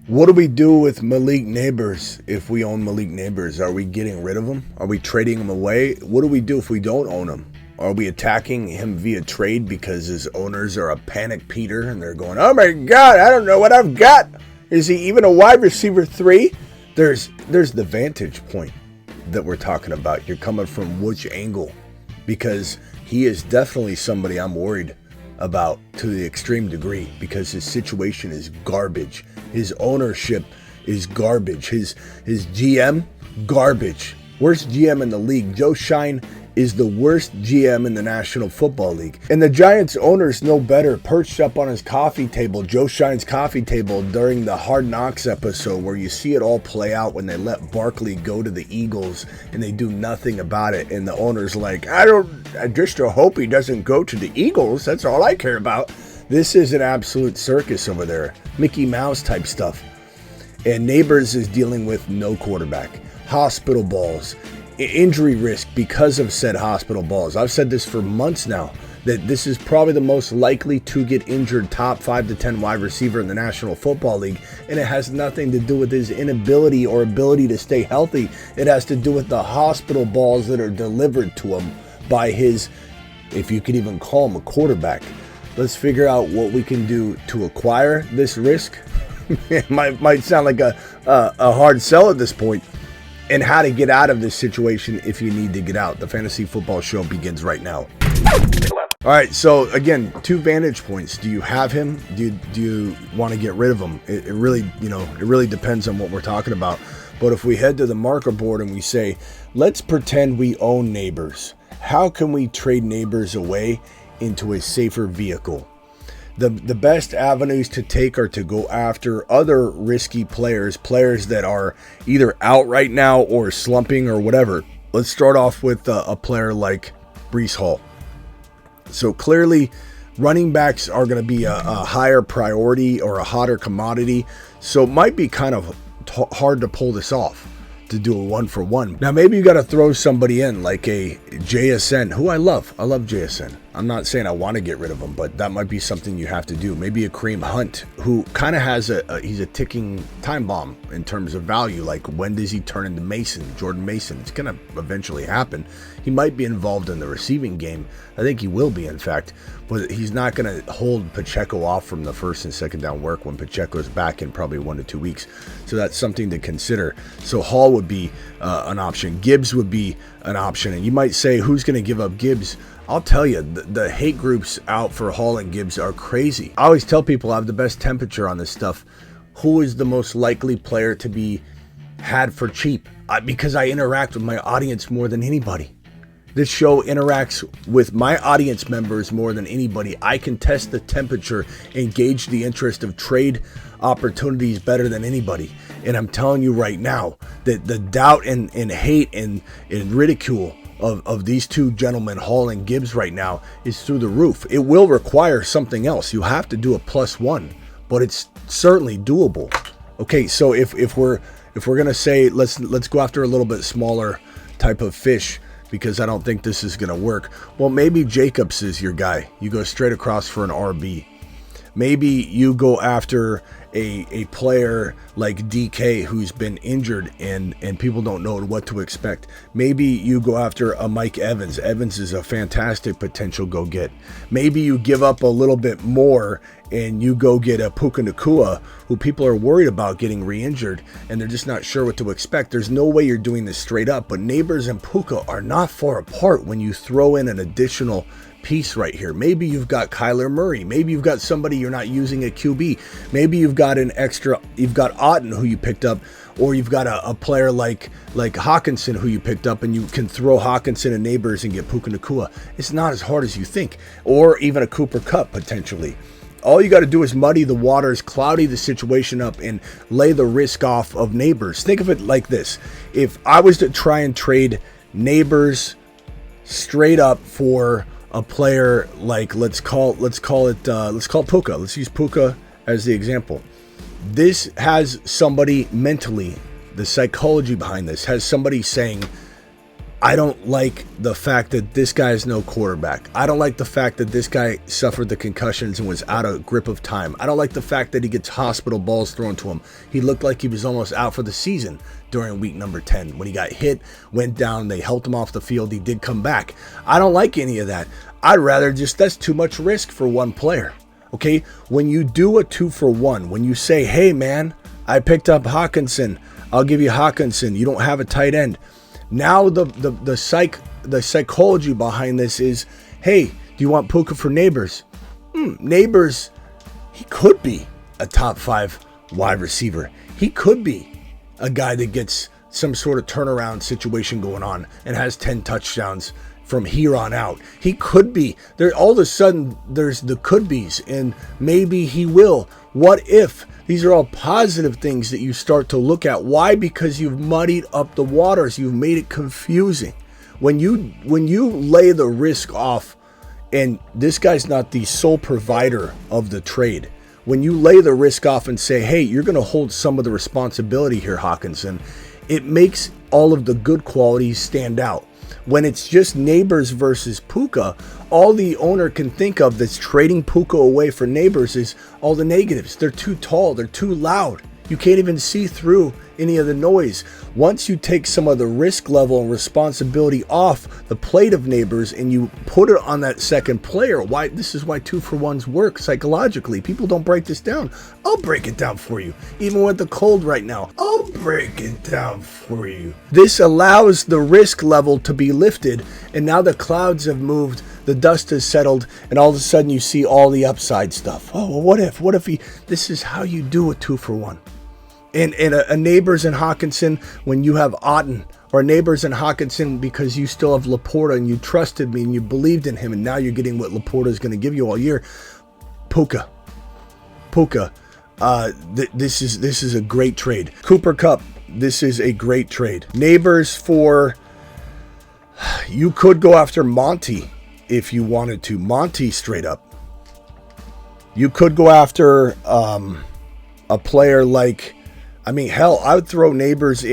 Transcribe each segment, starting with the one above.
What do we do with Malik Nabers if we own Malik Nabers? Are we getting rid of him? Are we trading him away? What do we do if we don't own him? Are we attacking him via trade because his owners are a panic Peter and they're going, oh my God, I don't know what I've got. Is he even a wide receiver 3? There's the vantage point that we're talking about. You're coming from which angle? Because he is definitely somebody I'm worried about to the extreme degree because his situation is garbage. His ownership is garbage. His GM, garbage. Worst GM in the league. Joe Shine is the worst GM in the National Football League. And the Giants owners know better. Perched up on his coffee table, Joe Shine's coffee table, during the Hard Knocks episode where you see it all play out when they let Barkley go to the Eagles and they do nothing about it. And the owner's like, I just hope he doesn't go to the Eagles. That's all I care about. This is an absolute circus over there. Mickey Mouse type stuff. And Nabers is dealing with no quarterback. Hospital balls. Injury risk because of said hospital balls. I've said this for months now, that this is probably the most likely to get injured top 5 to 10 wide receiver in the National Football League, and it has nothing to do with his inability or ability to stay healthy. It has to do with the hospital balls that are delivered to him by his, if you could even call him a quarterback. Let's figure out what we can do to acquire this risk. It might sound like a hard sell at this point. And how to get out of this situation if you need to get out. The Fantasy Football Show begins right now. All right, so again, 2 vantage points. Do you have him? Do you want to get rid of him? It really depends on what we're talking about. But if we head to the marker board and we say, let's pretend we own Nabers. How can we trade Nabers away into a safer vehicle? The best avenues to take are to go after other risky players that are either out right now or slumping or whatever. Let's start off with a player like Breece Hall. So clearly, running backs are going to be a higher priority or a hotter commodity. So it might be kind of hard to pull this off, to do a 1-for-1. Now maybe you got to throw somebody in like a JSN, who I love JSN. I'm not saying I want to get rid of him, but that might be something you have to do. Maybe a Kareem Hunt, who kind of has he's a ticking time bomb in terms of value. Like, when does he turn into Jordan Mason? It's going to eventually happen. He might be involved in the receiving game. I think he will be, in fact, but he's not going to hold Pacheco off from the first and second down work when Pacheco's back in probably 1 to 2 weeks. So that's something to consider. So Hall would be an option. Gibbs would be an option. And you might say, who's going to give up Gibbs? I'll tell you, the hate groups out for Hall and Gibbs are crazy. I always tell people I have the best temperature on this stuff. Who is the most likely player to be had for cheap? Because I interact with my audience more than anybody. This show interacts with my audience members more than anybody. I can test the temperature and gauge the interest of trade opportunities better than anybody. And I'm telling you right now that the doubt and hate and ridicule of these 2 gentlemen, Hall and Gibbs, right now is through the roof. It will require something else. You have to do a +1, but it's certainly doable. Okay, so if we're gonna say let's go after a little bit smaller type of fish, because I don't think this is gonna work. Well, maybe Jacobs is your guy. You go straight across for an RB. Maybe you go after a player like DK who's been injured and people don't know what to expect. Maybe you go after a Mike Evans. Evans is a fantastic potential go get. Maybe you give up a little bit more and you go get a Puka Nacua, who people are worried about getting re-injured and they're just not sure what to expect. There's no way you're doing this straight up, but Nabers and Puka are not far apart when you throw in an additional piece right here. Maybe you've got Kyler Murray. Maybe you've got somebody you're not using at QB. Maybe you've got you've got Otten, who you picked up, or you've got a player like Hawkinson, who you picked up, and you can throw Hawkinson and Nabers and get Puka Nacua. It's not as hard as you think. Or even a Cooper Kupp, potentially. All you got to do is muddy the waters, cloudy the situation up, and lay the risk off of Nabers. Think of it like this. If I was to try and trade Nabers straight up for a player like, let's call Puka. Let's use Puka as the example. This has somebody mentally, the psychology behind this has somebody saying, I don't like the fact that this guy is no quarterback. I don't like the fact that this guy suffered the concussions and was out of grip of time. I don't like the fact that he gets hospital balls thrown to him. He looked like he was almost out for the season during week number 10. When he got hit, went down, they helped him off the field. He did come back. I don't like any of that. I'd rather that's too much risk for one player. Okay? When you do a 2-for-1, when you say, hey man, I picked up Hawkinson, I'll give you Hawkinson. You don't have a tight end. Now the psychology behind this is, hey, do you want Puka for Nabers? Nabers, he could be a top 5 wide receiver. He could be a guy that gets some sort of turnaround situation going on and has 10 touchdowns from here on out. He could be. There all of a sudden there's the could be's, and maybe he will. What if? These are all positive things that you start to look at. Why? Because you've muddied up the waters. You've made it confusing. When you lay the risk off, and this guy's not the sole provider of the trade. When you lay the risk off and say, hey, you're going to hold some of the responsibility here, Hawkinson, it makes all of the good qualities stand out. When it's just Nabers versus Puka, all the owner can think of that's trading Puka away for Nabers is all the negatives. They're too tall. They're too loud. You can't even see through any of the noise. Once you take some of the risk level and responsibility off the plate of Nabers and you put it on that second player, this is why 2-for-1s work psychologically. People don't break this down. I'll break it down for you. Even with the cold right now, I'll break it down for you. This allows the risk level to be lifted, and now the clouds have moved, the dust has settled, and all of a sudden you see all the upside stuff. Oh, well, what if he, this is how you do a 2-for-1. And a Nabers and Hawkinson when you have Otten, or Nabers and Hawkinson because you still have Laporta and you trusted me and you believed in him, and now you're getting what Laporta is going to give you all year. Puka. This is a great trade. Cooper Kupp, this is a great trade. Nabers for, you could go after Monty if you wanted to. Monty straight up. You could go after a player like, I mean, hell, I would throw Nabers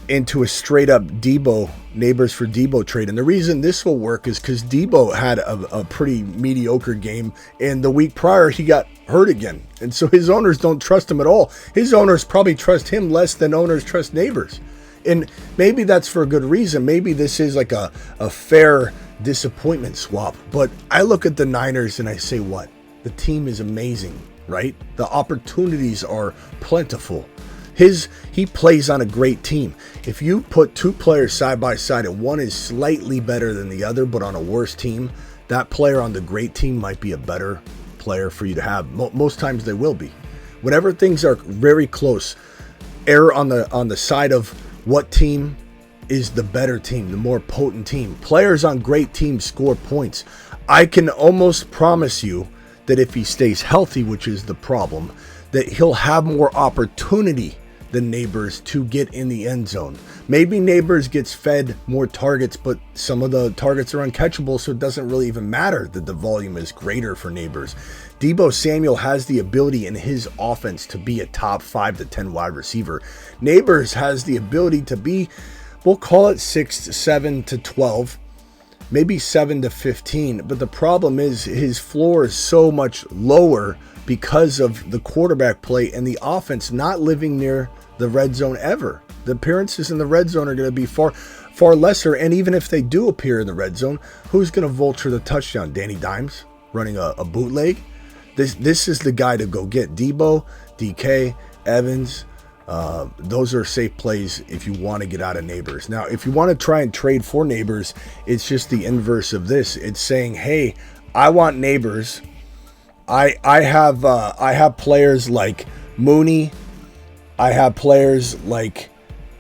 into a straight up Nabers for Debo trade. And the reason this will work is because Debo had a pretty mediocre game, and the week prior he got hurt again. And so his owners don't trust him at all. His owners probably trust him less than owners trust Nabers. And maybe that's for a good reason. Maybe this is like a fair disappointment swap. But I look at the Niners and I say, what? The team is amazing, right? The opportunities are plentiful. He plays on a great team. If you put two players side by side and one is slightly better than the other, but on a worse team, that player on the great team might be a better player for you to have. Most times they will be. Whenever things are very close, err on the side of what team is the better team, the more potent team. Players on great teams score points. I can almost promise you that if he stays healthy, which is the problem, that he'll have more opportunity than Nabers to get in the end zone. Maybe Nabers gets fed more targets, but some of the targets are uncatchable, so it doesn't really even matter that the volume is greater for Nabers. Deebo Samuel has the ability in his offense to be a top 5 to 10 wide receiver. Nabers has the ability to be, we'll call it 6 to 7 to 12, maybe 7 to 15, but the problem is his floor is so much lower because of the quarterback play and the offense not living near the red zone ever. The appearances in the red zone are going to be far lesser, and even if they do appear in the red zone, who's going to vulture the touchdown? Danny Dimes running a bootleg? This is the guy to go get. Debo, DK, Evans, those are safe plays if you want to get out of Nabers. Now, if you want to try and trade for Nabers, it's just the inverse of this. It's saying, hey, I want Nabers. I have players like Mooney. I have players like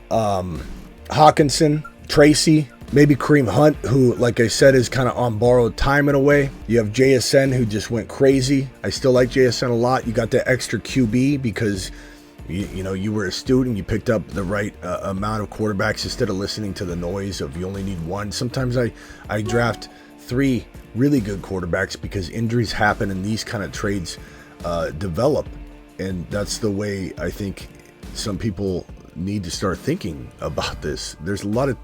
Hawkinson, Tracy, maybe Kareem Hunt, who, like I said, is kind of on borrowed time in a way. You have JSN, who just went crazy. I still like JSN a lot. You got that extra QB because you were a student. You picked up the right amount of quarterbacks instead of listening to the noise of you only need one. Sometimes I draft 3 really good quarterbacks because injuries happen and these kind of trades develop. And that's the way I think some people need to start thinking about this. There's a lot of,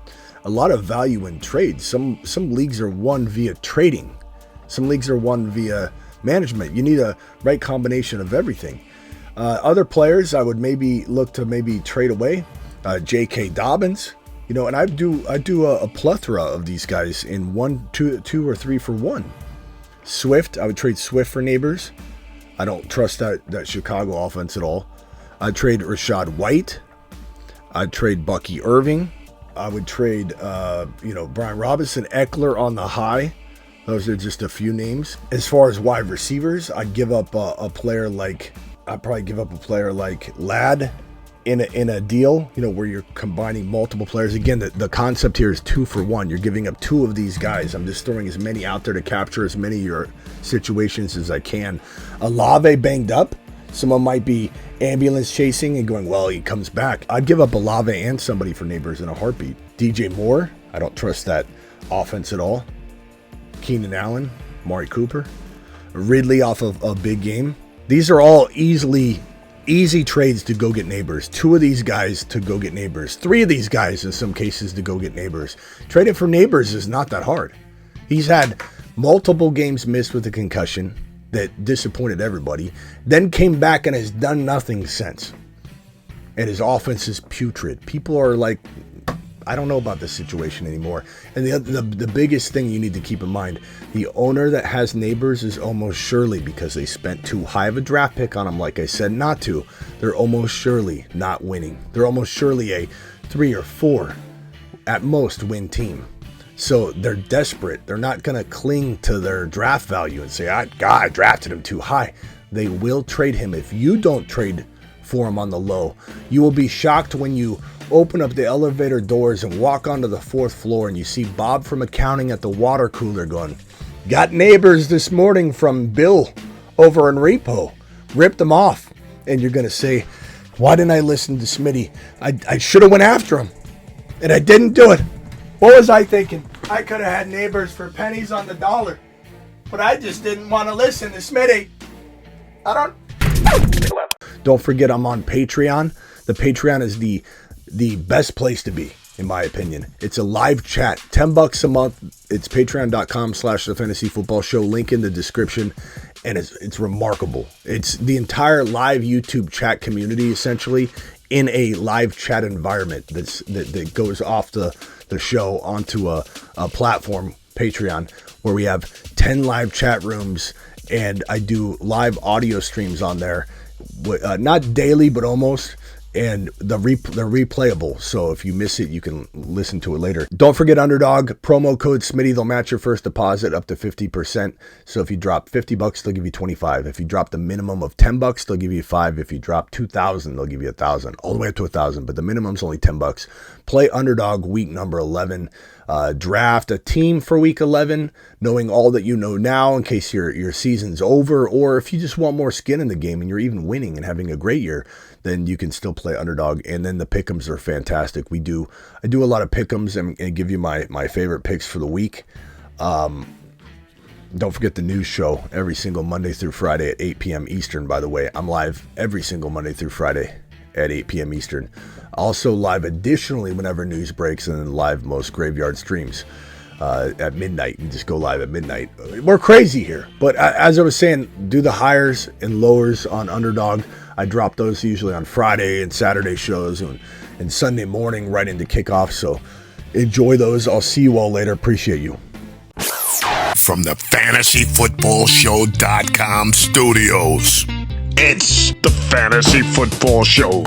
a lot of value in trades. Some leagues are won via trading. Some leagues are won via management. You need a right combination of everything. Other players I would maybe look to trade away. J.K. Dobbins, and I do a plethora of these guys in 1, 2 or 3 for 1. Swift, I would trade Swift for Nabers. I don't trust that Chicago offense at all. I'd trade Rashad White. I'd trade Bucky Irving. I would trade, Brian Robinson, Eckler on the high. Those are just a few names. As far as wide receivers, I'd give up a player like Ladd in a deal, where you're combining multiple players. Again, the concept here is 2 for 1. You're giving up 2 of these guys. I'm just throwing as many out there to capture as many of your situations as I can. Olave banged up. Someone might be ambulance chasing and going, well, he comes back. I'd give up Olave and somebody for Nabers in a heartbeat. DJ Moore, I don't trust that offense at all. Keenan Allen, Amari Cooper, Ridley off of a big game. These are all easy trades to go get Nabers. 2 of these guys to go get Nabers. 3 of these guys in some cases to go get Nabers. Trading for Nabers is not that hard. He's had multiple games missed with a concussion that disappointed everybody, then came back and has done nothing since. And his offense is putrid. People are like, I don't know about this situation anymore. And the biggest thing you need to keep in mind, the owner that has Nabers is almost surely, because they spent too high of a draft pick on him, like I said not to, they're almost surely not winning. They're almost surely a 3 or 4 at most win team. So they're desperate. They're not going to cling to their draft value and say, I drafted him too high. They will trade him. If you don't trade for him on the low, you will be shocked when you open up the elevator doors and walk onto the 4th floor and you see Bob from accounting at the water cooler going, got Nabers this morning from Bill over in Repo. Ripped them off. And you're going to say, why didn't I listen to Smitty? I should have went after him. And I didn't do it. What was I thinking? I could have had Nabers for pennies on the dollar. But I just didn't want to listen to Smitty. Don't forget I'm on Patreon. The Patreon is the best place to be, in my opinion. It's a live chat. $10 a month. It's patreon.com/thefantasyfootballshow. Link in the description. And it's remarkable. It's the entire live YouTube chat community, essentially, in a live chat environment that goes off the show onto a platform, Patreon, where we have 10 live chat rooms, and I do live audio streams on there, not daily, but almost. And they're replayable, so if you miss it, you can listen to it later. Don't forget Underdog, promo code Smitty. They'll match your first deposit up to 50%. So if you drop $50, they'll give you $25. If you drop the minimum of $10, they'll give you $5. If you drop $2,000, they'll give you $1,000, all the way up to $1,000. But the minimum's only $10. Play Underdog week number 11. Draft a team for week 11, knowing all that you know now in case your season's over, or if you just want more skin in the game and you're even winning and having a great year, then you can still play Underdog. And then the pick'ems are fantastic. I do a lot of pick'ems and give you my favorite picks for the week. Don't forget the news show every single Monday through Friday at 8 p.m. Eastern, by the way. I'm live every single Monday through Friday at 8 p.m. Eastern. Also live additionally whenever news breaks, and then live most graveyard streams at midnight. You just go live at midnight. We're crazy here. But as I was saying, do the hires and lowers on Underdog. I drop those usually on Friday and Saturday shows and Sunday morning right into kickoff. So enjoy those. I'll see you all later. Appreciate you. From the FantasyFootballShow.com studios, it's the Fantasy Football Show.